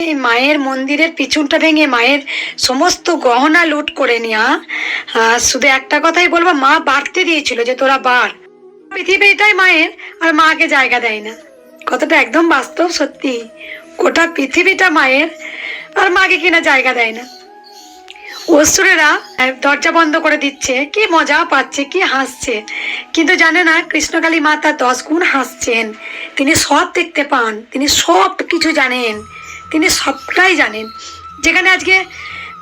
এই মায়ের মন্দিরের পিছনটা ভেঙে মায়ের সমস্ত গহনা লুট করে নেওয়া। শুধু একটা কথাই বলবো, মা বাড়তে দিয়েছিল যে তোরা বাড়, পৃথিবীটাই মায়ের, আর মাকে জায়গা দেয় না। কথাটা একদম বাস্তব, সত্যি। গোটা পৃথিবীটা মায়ের, আর মাকে কিনা জায়গা দেয় না। অসুরেরা দরজা বন্ধ করে দিচ্ছে, কি মজা পাচ্ছে, কি হাসছে, কিন্তু জানে না কৃষ্ণকালী মা তার 10 গুণ হাসছেন। তিনি সব দেখতে পান, তিনি সব কিছু জানেন, তিনি সবটাই জানেন। যেখানে আজকে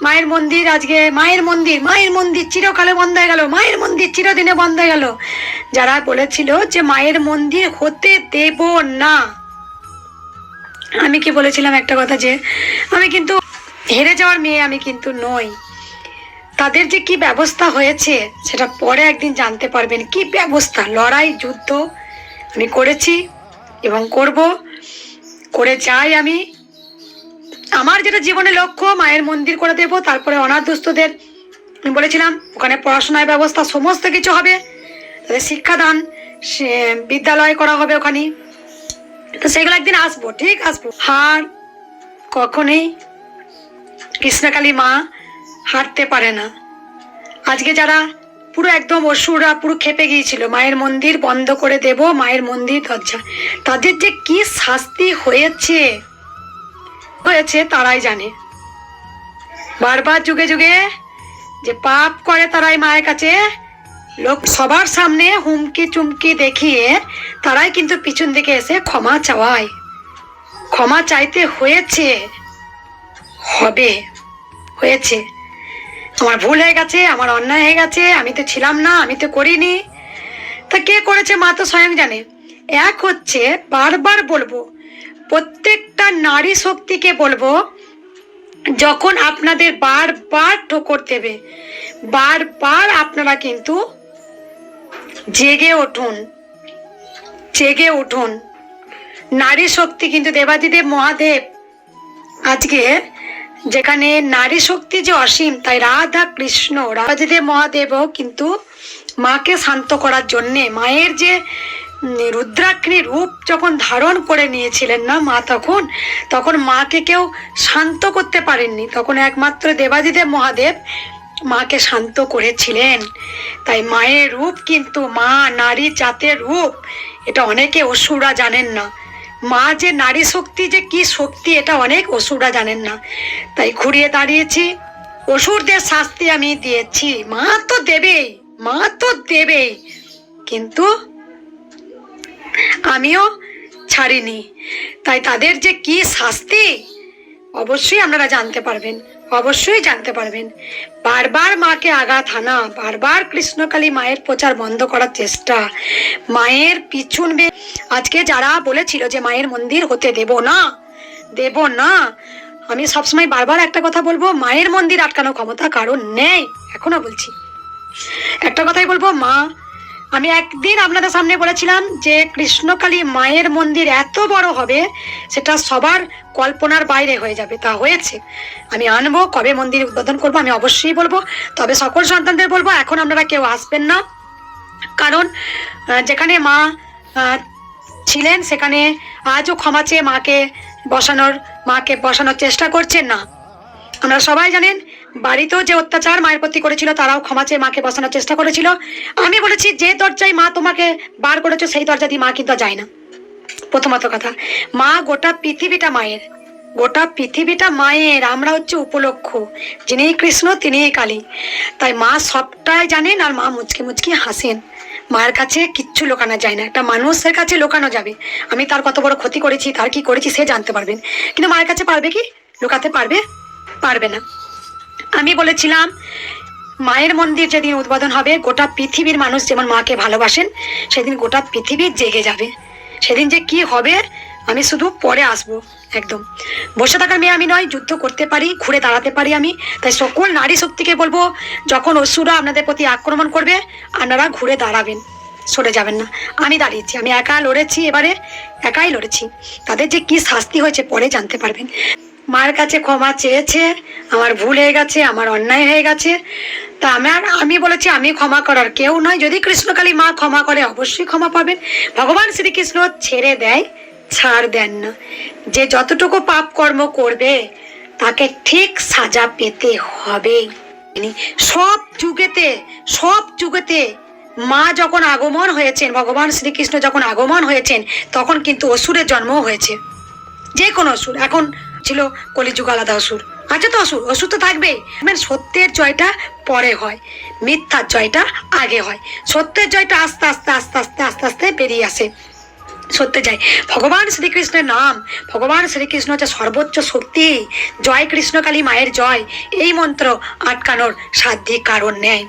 মায়ের মন্দির, আজকে মায়ের মন্দির চিরকালে বন্ধ হয়ে গেল, মায়ের মন্দির চিরদিনে বন্ধ হয়ে গেল। যারা বলেছিল যে মায়ের মন্দির হতে দেব না, আমি কি বলেছিলাম একটা কথা, যে আমি কিন্তু হেরে যাওয়ার মেয়ে আমি কিন্তু নই। তাদের যে কি ব্যবস্থা হয়েছে সেটা পরে একদিন জানতে পারবেন। কি ব্যবস্থা, লড়াই, যুদ্ধ আমি করেছি এবং করব, করে যাই। আমি আমার যেটা জীবনে লক্ষ্য, মায়ের মন্দির করে দেব। তারপরে অনাথ দুস্থদের আমি বলেছিলাম ওখানে পড়াশোনার ব্যবস্থা সমস্ত কিছু হবে, তাদের শিক্ষাদান, সে বিদ্যালয় করা হবে ওখানে। তো সেগুলো একদিন আসবো, ঠিক আসবো। হার কখনোই কৃষ্ণকালী মা হারতে পারে না। আজকে যারা পুরো একদম অসুররা পুরো খেপে গিয়েছিল, মায়ের মন্দির বন্ধ করে দেব, মায়ের মন্দির দরজা, তাদের যে কি শাস্তি হয়েছে তারাই জানে। বারবার যুগে যুগে যে পাপ করে তারাই মায়ের কাছে লোক সবার সামনে হুমকি চুমকি দেখিয়ে তারাই কিন্তু পিছন দিকে এসে ক্ষমা চাওয়ায়। ক্ষমা চাইতে হয়েছে, হবে, হয়েছে। আমার ভুল হয়ে গেছে, আমার অন্যায় হয়ে গেছে, আমি তো ছিলাম না, আমি তো করিনি। তা কে করেছে মা তো স্বয়ং জানে। এক হচ্ছে, বারবার বলবো, প্রত্যেকটা নারী শক্তিকে বলবো, যখন আপনাদের বারবার ঠোকর দেবে, বারবার আপনারা কিন্তু জেগে উঠুন, জেগে উঠুন। নারী শক্তি কিন্তু দেবাদিদেব মহাদেব, আজকে যেখানে নারী শক্তি যে অসীম, তাই রাধা কৃষ্ণ রাধাদেব মহাদেবও কিন্তু মাকে শান্ত করার জন্যে, মায়ের যে রুদ্রাগ্নি রূপ যখন ধারণ করে নিয়েছিলেন না মা, তখন মাকে কেউ শান্ত করতে পারেননি। তখন একমাত্র দেবাদিদেব মহাদেব মাকে শান্ত করেছিলেন। তাই মায়ের রূপ কিন্তু, মা নারী জাতের রূপ, এটা অনেকে অসুররা জানেন না। মা যে নারী শক্তি যে কি শক্তি, এটা অনেক অসুররা জানেন না। তাই ঘুরিয়ে দাঁড়িয়েছি, অসুরদের শাস্তি আমি দিয়েছি। মা তো দেবেই, মা তো দেবেই, কিন্তু আমিও ছাড়িনি। তাই তাদের যে কি শাস্তি অবশ্যই আপনারা জানতে পারবেন, অবশ্যই জানতে পারবেন। বারবার মাকে আঘাত হানা, বারবার কৃষ্ণকালী মায়ের প্রচার বন্ধ করার চেষ্টা, মায়ের পিছন আজকে যারা বলেছিল যে মায়ের মন্দির হতে দেব না, দেব না, আমি সবসময় বারবার একটা কথা বলবো, মায়ের মন্দির আটকানো ক্ষমতা কারণ নেই। এখনো বলছি, একটা কথাই বলবো, মা, আমি একদিন আপনাদের সামনে বলেছিলাম যে কৃষ্ণকালী মায়ের মন্দির এত বড় হবে, সেটা সবার কল্পনার বাইরে হয়ে যাবে। তা হয়েছে। আমি আনবো, কবে মন্দির উদ্বোধন করবো আমি অবশ্যই বলবো। তবে সকল সন্তানদের বলবো, এখন আপনারা কেউ আসবেন না, কারণ যেখানে মা ছিলেন সেখানে আজও ক্ষমা চেয়ে মাকে বসানোর চেষ্টা করছেন না। আপনারা সবাই জানেন, বাড়িতেও যে অত্যাচার মায়ের প্রতি করেছিল, তারাও ক্ষমা চেয়ে মাকে বসানোর চেষ্টা করেছিল। আমি বলেছি, যে দরজায় মা তোমাকে বার করেছো সেই দরজা দিয়ে মা কিন্তু যায় না। প্রথমত কথা, মা গোটা পৃথিবীটা মায়ের, গোটা পৃথিবীটা মায়ের, আমরা হচ্ছে উপলক্ষ। যিনি কৃষ্ণ তিনিই কালী। তাই মা সবটাই জানেন, আর মা মুচকি মুচকি হাসেন। মায়ের কাছে কিচ্ছু লোকানো যায় না। একটা মানুষের কাছে লোকানো যাবে, আমি তার কত বড় ক্ষতি করেছি, তার কি করেছি সে জানতে পারবেন, কিন্তু মায়ের কাছে পারবে কি লুকাতে? পারবে না। আমি বলেছিলাম, মায়ের মন্দির যেদিন উদ্বোধন হবে, গোটা পৃথিবীর মানুষ যেমন মাকে ভালোবাসেন, সেদিন গোটা পৃথিবী জেগে যাবে। সেদিন যে কি হবে আমি শুধু পরে আসবো। একদম বসে থাকার মেয়ে আমি নয়, যুদ্ধ করতে পারি, ঘুরে দাঁড়াতে পারি আমি। তাই সকল নারী শক্তিকে বলবো, যখন অসুররা আপনাদের প্রতি আক্রমণ করবে, আপনারা ঘুরে দাঁড়াবেন, সরে যাবেন না। আমি দাঁড়িয়েছি, আমি একা লড়েছি, এবারে একাই লড়েছি। তাদের যে কি শাস্তি হয়েছে পরে জানতে পারবেন। মায়ের কাছে ক্ষমা চেয়েছে, আমার ভুল হয়ে গেছে, আমার অন্যায় হয়ে গেছে। তা আমি বলেছি, আমি ক্ষমা করার কেউ নয়। যদি কৃষ্ণকালী মা ক্ষমা করে, অবশ্যই ক্ষমা পাবেন। ভগবান শ্রীকৃষ্ণ ছেড়ে দেয়, ছাড় দেন না। যে যতটুকু পাপ কর্ম করবে তাকে ঠিক সাজা পেতে হবে। সব যুগেতে মা যখন আগমন হয়েছেন, ভগবান শ্রীকৃষ্ণ যখন আগমন হয়েছেন, তখন কিন্তু অসুরের জন্মও হয়েছে। যে কোনো অসুর, এখন ছিল কলিযুগ আলাদা অসুর, আছে তো অসুর তো থাকবেই। সত্যের জয়টা পরে হয়, মিথ্যার জয়টা আগে হয়। সত্যের জয়টা আস্তে আস্তে আস্তে আস্তে আস্তে আস্তে বেরিয়ে আসে, সত্যে যায়। ভগবান শ্রীকৃষ্ণের নাম, ভগবান শ্রীকৃষ্ণ হচ্ছে সর্বোচ্চ শক্তি। জয় কৃষ্ণকালী মায়ের জয়, এই মন্ত্র আটকানোর সাধ্য কারণ নেই।